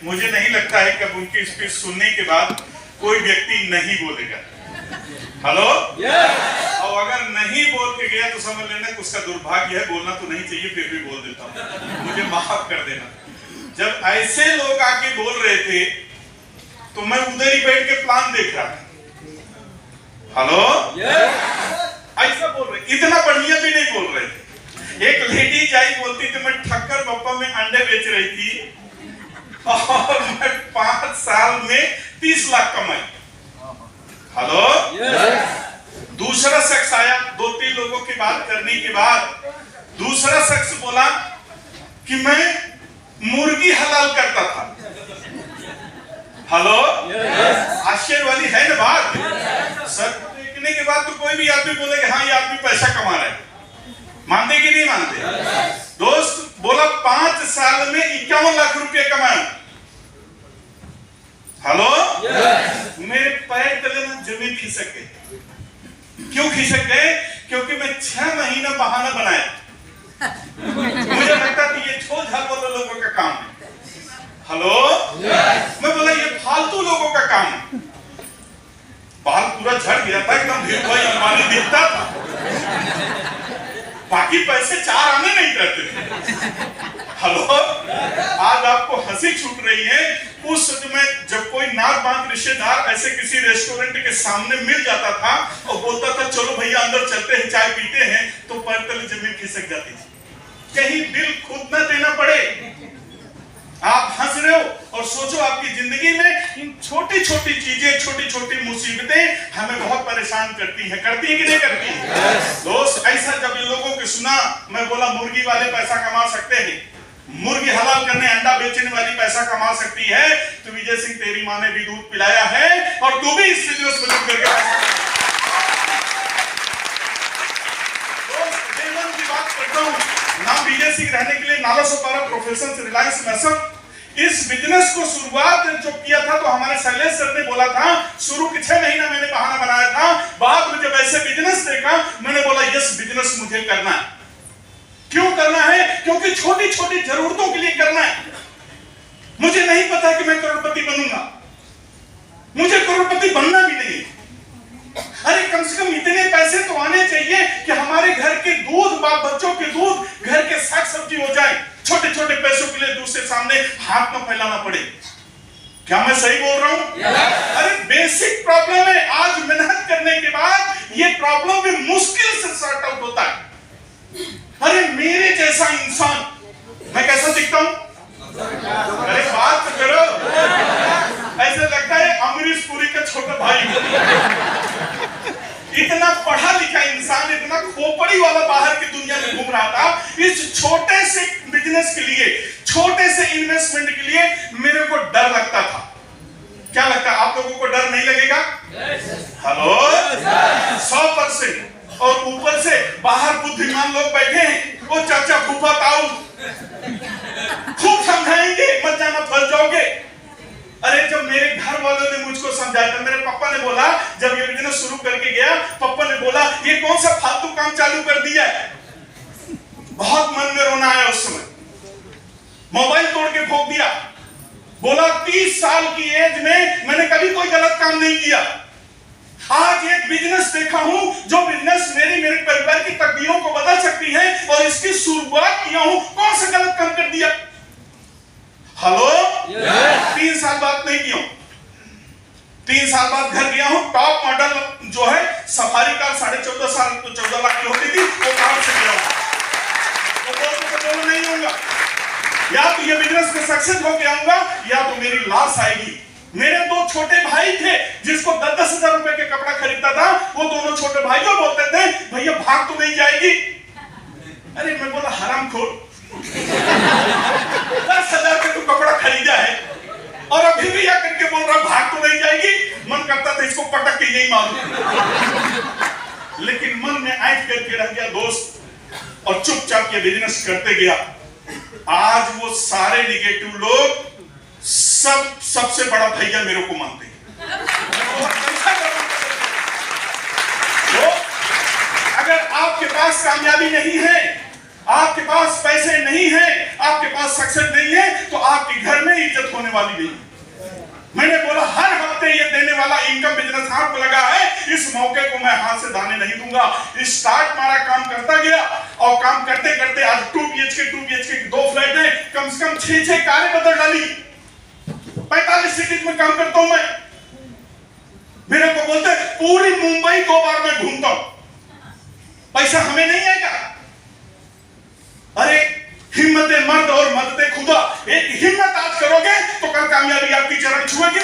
मुझे नहीं लगता है कि अब उनकी स्पीच सुनने के बाद कोई व्यक्ति नहीं बोलेगा। हेलो, और अगर नहीं बोल के गया तो समझ लेना कि उसका दुर्भाग्य है, बोलना तो नहीं चाहिए, फिर भी बोल देता हूँ, मुझे माफ कर देना। जब ऐसे लोग आके बोल रहे थे तो मैं उधर ही बैठ के प्लान देख रहा था। हेलो, ऐसा बोल रहे, इतना बढ़िया भी नहीं बोल रहे थे। एक लेडी जाई बोलती थी मैं ठक्कर बप्पा में अंडे बेच रही थी और मैं 5 साल में 30 लाख कमाई। हेलो, दूसरा शख्स आया, 2-3 लोगों की बात करने के बाद दूसरा शख्स बोला कि मैं मुर्गी हलाल करता था। हेलो, आश्चर्य वाली है ना बात। सर देखने के बाद तो कोई भी आदमी बोलेगा हाँ ये आदमी पैसा कमा रहा है, मानते कि नहीं मानते? दोस्त बोला 5 साल में 51 लाख रुपए कमाए। हेलो, मेरे पैर तले ना जमीन खिसक गई। क्यों खिसक गए? क्योंकि मैं 6 महीना बहाना बनाया। मुझे लगता था ये झोल झाल वाले लोगों का काम है। हेलो, मैं बोला ये फालतू लोगों का काम है। बाल पूरा झड़ गया था, एकदम धीरू भाई अंबानी दिखता था, बाकी पैसे 4 आने नहीं करते थे। हेलो, आज आपको हंसी छूट रही है, उस समय जब कोई नाक बांध रिश्तेदार ऐसे किसी रेस्टोरेंट के सामने मिल जाता था और बोलता था चलो भैया अंदर चलते हैं चाय पीते हैं, तो पैर तले जमीन खिसक जाती थी। कहीं बिल खुद न देना पड़े। आप हंस रहे हो और सोचो आपकी जिंदगी में इन छोटी छोटी चीजें, छोटी छोटी मुसीबतें हमें बहुत परेशान करती हैं कि नहीं करती हैं? दोस्त ऐसा जब इन लोगों को सुना, मैं बोला मुर्गी वाले पैसा कमा सकते हैं, मुर्गी हलाल करने अंडा बेचने वाली पैसा कमा सकती है, तो विजय सिंह तेरी माँ ने भी दूध पिलाया है और तू भी इस बिजनेस में जुड़ करके की बात करता हूँ। नाम विजय सिंह रहने के लिए नाला सोपारा प्रोफेशंस रिलायंस मैसअप इस बिजनेस को शुरुआत जो किया था तो हमारे शैलेश सर ने बोला था, शुरू के 6 महीना मैंने बहाना बनाया था, बाद में जब ऐसे बिजनेस देखा मैंने बोला यस बिजनेस मुझे करना है। क्यों करना है? क्योंकि छोटी छोटी जरूरतों के लिए करना है। मुझे नहीं पता कि मैं करोड़पति बनूंगा, मुझे करोड़पति बनना भी नहीं। अरे कम से कम इतने पैसे तो आने चाहिए कि हमारे घर के दूध, बाप बच्चों के दूध, घर के साग सब्जी हो जाए। छोटे छोटे पैसों के लिए दूसरे सामने हाथ न फैलाना पड़े। क्या मैं सही बोल रहा हूं? अरे बेसिक प्रॉब्लम है। आज मेहनत करने के बाद ये प्रॉब्लम भी मुश्किल से सॉर्ट आउट होता है। अरे मेरे जैसा इंसान मैं कैसा दिखता हूं? अरे बात तो करो, ऐसे लगता है अमरीश पुरी का छोटा भाई। इतना पढ़ा लिखा इंसान, इतना खोपड़ी वाला बाहर की दुनिया में घूम रहा था, इस छोटे से बिजनेस के लिए, छोटे से इन्वेस्टमेंट के लिए मेरे को डर लगता था। क्या लगता है आप लोगों को डर नहीं लगेगा? हेलो, 100%। और ऊपर से बाहर बुद्धिमान लोग बैठे हैं, वो चाचा फूफा ताऊ खूब समझाएंगे, मत जाना फंस जाओगे। अरे जब मेरे घर वालों ने मुझको समझाया, मेरे पापा ने बोला, जब ये बिजनेस शुरू करके गया, पापा ने बोला ये कौन सा फालतू काम चालू कर दिया है। बहुत मन में रोना आया उस समय, मोबाइल तोड़ के फेंक दिया। बोला 30 साल की एज में मैंने कभी कोई गलत काम नहीं किया। आज एक बिजनेस देखा हूं जो बिजनेस मेरे परिवार की तकदीरों को बदल सकती है और इसकी शुरुआत किया हूं, कौन सा गलत काम कर दिया? हेलो, 3 साल बाद नहीं किया, 3 साल बाद घर गया हूं, टॉप मॉडल जो है सफारी कार 14.5 लाख की होती थी, वो कार से गया हूं। तो नहीं होगा, या तो ये बिजनेस में सक्सेस होके आऊंगा या तो मेरी लॉस आएगी। मेरे 2 छोटे भाई थे जिसको 10-10 हजार रुपए के कपड़ा खरीदता था, वो दोनों छोटे भाई जो बोलते थे भैया भाग तो नहीं जाएगी। अरे मैं बोला हरामखोर, 10,000 का तू कपड़ा खरीदा है और अभी भी या करके बोल रहा भाग तो नहीं जाएगी। मन करता था इसको पटक के यही मारूं, लेकिन मन में ऐंठ करके रह गया दोस्त और चुपचाप ये बिजनेस करते गया। आज वो सारे निगेटिव लोग सबसे बड़ा भैया मेरे को मानते हैं। तो अगर आपके पास कामयाबी नहीं है, आपके पास पैसे नहीं है, आपके पास सक्सेस नहीं है तो आपके घर में इज्जत होने वाली नहीं। मैंने बोला हर हफ्ते ये देने वाला इनकम बिजनेस हाथ में लगा है, इस मौके को मैं हाथ से दाने नहीं दूंगा। स्टार्ट मारा, काम करता गया और काम करते करते आज 2 BHK की 2 फ्लैट है, कम से कम 6 कारें बदल डाली। 45 सिटीज में काम करता हूं मैं। मेरे को बोलते पूरी मुंबई 2 बार मैं घूमता हूं, पैसा हमें नहीं आएगा। अरे हिम्मते मर्द और मददे खुदा, एक हिम्मत आज करोगे तो कल कामयाबी आपकी चरण छुएगी।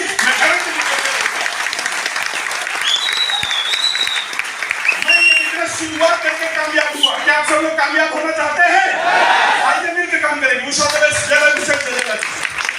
मैं ये बिजनेस शुरुआत करके कामयाब हुआ। क्या आप सब लोग कामयाब होना चाहते हैं?